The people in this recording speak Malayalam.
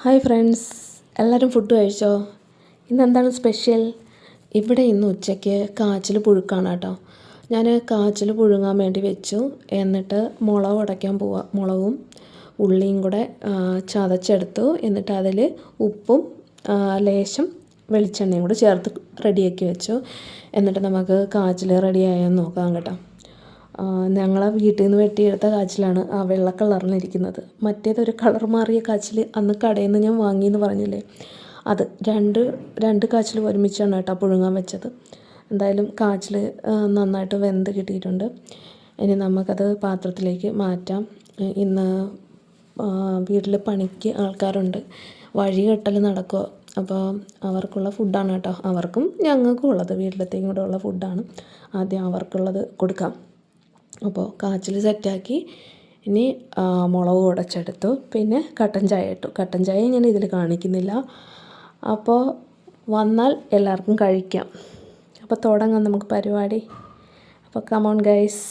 ഹായ് ഫ്രണ്ട്സ്, എല്ലാവരും ഫുഡ് കഴിച്ചോ? ഇന്നെന്താണ് സ്പെഷ്യൽ? ഇവിടെ ഇന്ന് ഉച്ചയ്ക്ക് കാച്ചിൽ പുഴുക്കാണ് കേട്ടോ. ഞാൻ കാച്ചിൽ പുഴുങ്ങാൻ വേണ്ടി വെച്ചു. എന്നിട്ട് മുളക് ഉടയ്ക്കാൻ പോവാം. മുളകും ഉള്ളിയും കൂടെ ചതച്ചെടുത്തു. എന്നിട്ട് അതിൽ ഉപ്പും ലേശം വെളിച്ചെണ്ണയും കൂടെ ചേർത്ത് റെഡിയാക്കി വെച്ചു. എന്നിട്ട് നമുക്ക് കാച്ചിൽ റെഡിയായെന്ന് നോക്കാം കേട്ടോ. ഞങ്ങളെ വീട്ടിൽ നിന്ന് വെട്ടിയെടുത്ത കാച്ചിലാണ് ആ വെള്ള കളറിലിരിക്കുന്നത്. മറ്റേതൊരു കളർ മാറിയ കാച്ചിൽ അന്ന് കടയിൽ നിന്ന് ഞാൻ വാങ്ങിയെന്ന് പറഞ്ഞില്ലേ, അത് രണ്ട് കാച്ചിൽ ഒരുമിച്ചാണ് കേട്ടോ പുഴുങ്ങാൻ വെച്ചത്. എന്തായാലും കാച്ചിൽ നന്നായിട്ട് വെന്ത് കിട്ടിയിട്ടുണ്ട്. ഇനി നമുക്കത് പാത്രത്തിലേക്ക് മാറ്റാം. ഇന്ന് വീട്ടിൽ പണിക്ക് ആൾക്കാരുണ്ട്, വഴി കെട്ടൽ നടക്കുക. അപ്പോൾ അവർക്കുള്ള ഫുഡാണ് കേട്ടോ. അവർക്കും ഞങ്ങൾക്കും ഉള്ളത്, വീട്ടിലത്തേക്കും കൂടെ ഉള്ള ഫുഡാണ്. ആദ്യം അവർക്കുള്ളത് കൊടുക്കാം. അപ്പോൾ കാച്ചിൽ സെറ്റാക്കി. ഇനി മുളക് ഉടച്ചെടുത്തു. പിന്നെ കട്ടൻ ചായ ഇട്ടു. കട്ടൻ ചായ ഞാൻ ഇതിൽ കാണിക്കുന്നില്ല. അപ്പോൾ വന്നാൽ എല്ലാവർക്കും കഴിക്കാം. അപ്പോൾ തുടങ്ങാം നമുക്ക് പരിപാടി. അപ്പോൾ കമോൺ ഗൈസ്.